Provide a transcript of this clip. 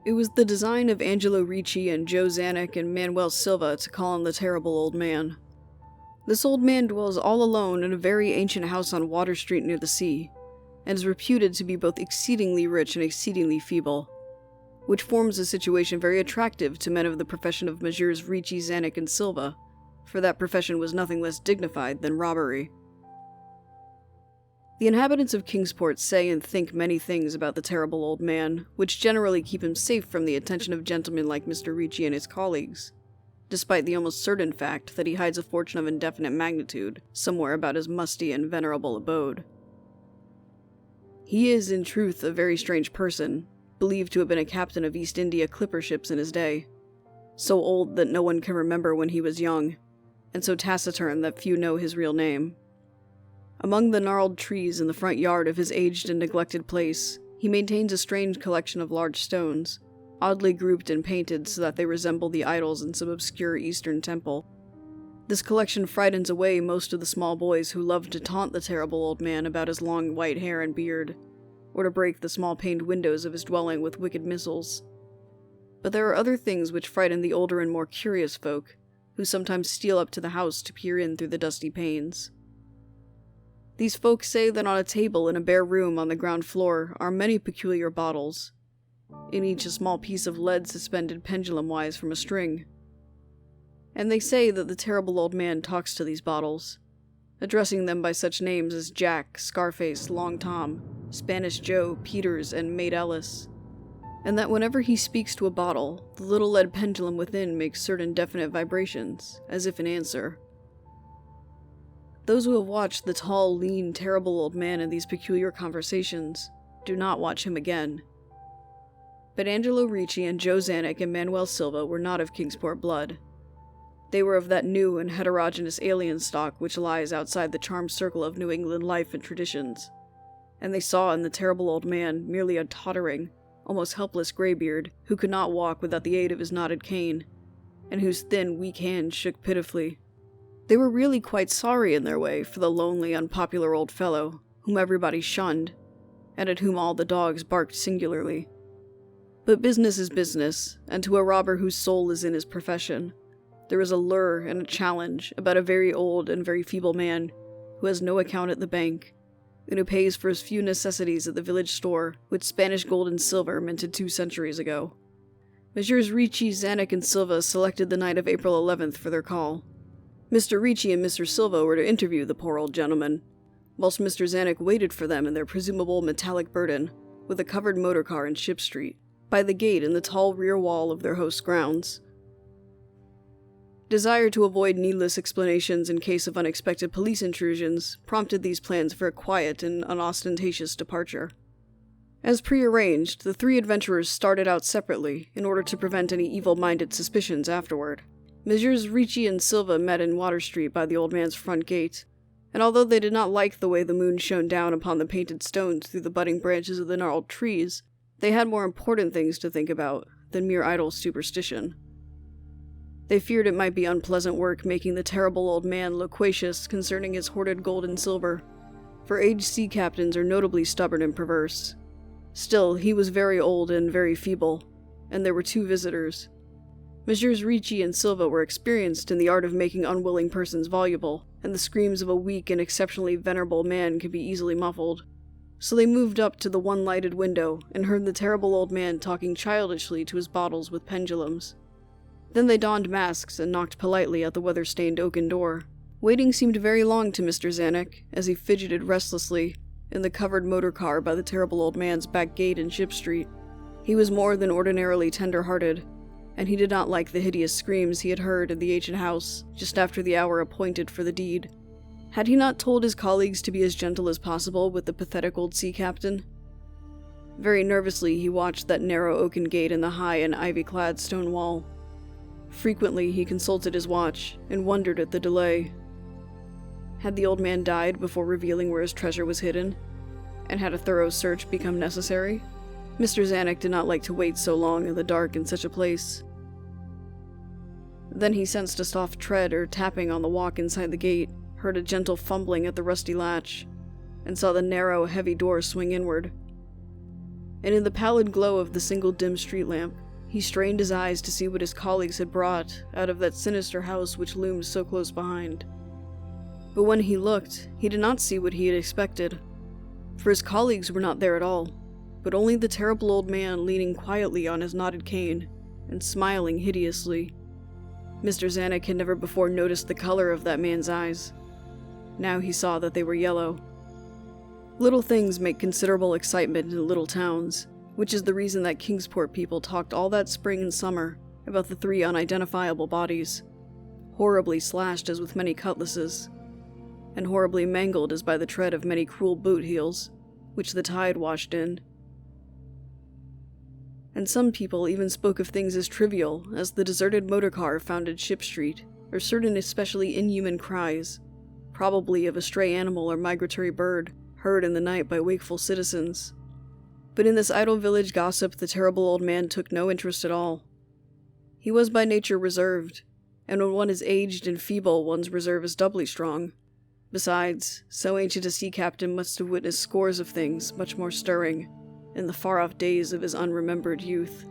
It was the design of Angelo Ricci and Joe Zanuck and Manuel Silva to call him the Terrible Old Man. This old man dwells all alone in a very ancient house on Water Street near the sea, and is reputed to be both exceedingly rich and exceedingly feeble, which forms a situation very attractive to men of the profession of Messrs. Ricci, Zanuck, and Silva, for that profession was nothing less dignified than robbery. The inhabitants of Kingsport say and think many things about the Terrible Old Man, which generally keep him safe from the attention of gentlemen like Mr. Ricci and his colleagues, despite the almost certain fact that he hides a fortune of indefinite magnitude somewhere about his musty and venerable abode. He is, in truth, a very strange person, believed to have been a captain of East India clipper ships in his day, so old that no one can remember when he was young, and so taciturn that few know his real name. Among the gnarled trees in the front yard of his aged and neglected place, he maintains a strange collection of large stones, oddly grouped and painted so that they resemble the idols in some obscure Eastern temple. This collection frightens away most of the small boys who love to taunt the Terrible Old Man about his long white hair and beard, or to break the small paned windows of his dwelling with wicked missiles. But there are other things which frighten the older and more curious folk, who sometimes steal up to the house to peer in through the dusty panes. These folk say that on a table in a bare room on the ground floor are many peculiar bottles, in each a small piece of lead suspended pendulum-wise from a string. And they say that the Terrible Old Man talks to these bottles, addressing them by such names as Jack, Scarface, Long Tom, Spanish Joe, Peters, and Maid Ellis, and that whenever he speaks to a bottle, the little lead pendulum within makes certain definite vibrations, as if in answer. Those who have watched the tall, lean, terrible old man in these peculiar conversations do not watch him again. But Angelo Ricci and Joe Zanuck and Manuel Silva were not of Kingsport blood. They were of that new and heterogeneous alien stock which lies outside the charmed circle of New England life and traditions, and they saw in the Terrible Old Man merely a tottering, almost helpless graybeard who could not walk without the aid of his knotted cane, and whose thin, weak hands shook pitifully. They were really quite sorry in their way for the lonely, unpopular old fellow, whom everybody shunned, and at whom all the dogs barked singularly. But business is business, and to a robber whose soul is in his profession, there is a lure and a challenge about a very old and very feeble man who has no account at the bank, and who pays for his few necessities at the village store with Spanish gold and silver minted 2 centuries ago. Messrs. Ricci, Zanuck, and Silva selected the night of April 11th for their call. Mr. Ricci and Mr. Silva were to interview the poor old gentleman, whilst Mr. Zanuck waited for them in their presumable metallic burden, with a covered motor car in Ship Street, by the gate in the tall rear wall of their host's grounds. Desire to avoid needless explanations in case of unexpected police intrusions prompted these plans for a quiet and unostentatious departure. As prearranged, the 3 adventurers started out separately in order to prevent any evil-minded suspicions afterward. Messrs. Ricci and Silva met in Water Street by the old man's front gate, and although they did not like the way the moon shone down upon the painted stones through the budding branches of the gnarled trees, they had more important things to think about than mere idle superstition. They feared it might be unpleasant work making the Terrible Old Man loquacious concerning his hoarded gold and silver, for aged sea captains are notably stubborn and perverse. Still, he was very old and very feeble, and there were 2 visitors. Messrs. Ricci and Silva were experienced in the art of making unwilling persons voluble, and the screams of a weak and exceptionally venerable man can be easily muffled. So they moved up to the one lighted window and heard the Terrible Old Man talking childishly to his bottles with pendulums. Then they donned masks and knocked politely at the weather-stained oaken door. Waiting seemed very long to Mr. Zanuck, as he fidgeted restlessly in the covered motor car by the Terrible Old Man's back gate in Ship Street. He was more than ordinarily tender-hearted, and he did not like the hideous screams he had heard in the ancient house just after the hour appointed for the deed. Had he not told his colleagues to be as gentle as possible with the pathetic old sea captain? Very nervously he watched that narrow oaken gate in the high and ivy-clad stone wall. Frequently he consulted his watch and wondered at the delay. Had the old man died before revealing where his treasure was hidden? And had a thorough search become necessary? Mr. Zanuck did not like to wait so long in the dark in such a place. Then he sensed a soft tread or tapping on the walk inside the gate, heard a gentle fumbling at the rusty latch, and saw the narrow, heavy door swing inward. and in the pallid glow of the single dim street lamp, he strained his eyes to see what his colleagues had brought out of that sinister house which loomed so close behind. But when he looked, he did not see what he had expected, for his colleagues were not there at all, but only the terrible old man leaning quietly on his knotted cane and smiling hideously. Mr. Zanuck had never before noticed the color of that man's eyes. Now he saw that they were yellow. Little things make considerable excitement in little towns, which is the reason that Kingsport people talked all that spring and summer about the 3 unidentifiable bodies, horribly slashed as with many cutlasses, and horribly mangled as by the tread of many cruel boot heels, which the tide washed in. And some people even spoke of things as trivial as the deserted motorcar found at Ship Street, or certain especially inhuman cries, probably of a stray animal or migratory bird, heard in the night by wakeful citizens. But in this idle village gossip the terrible old man took no interest at all. He was by nature reserved, and when one is aged and feeble one's reserve is doubly strong. Besides, so ancient a sea captain must have witnessed scores of things much more stirring in the far-off days of his unremembered youth.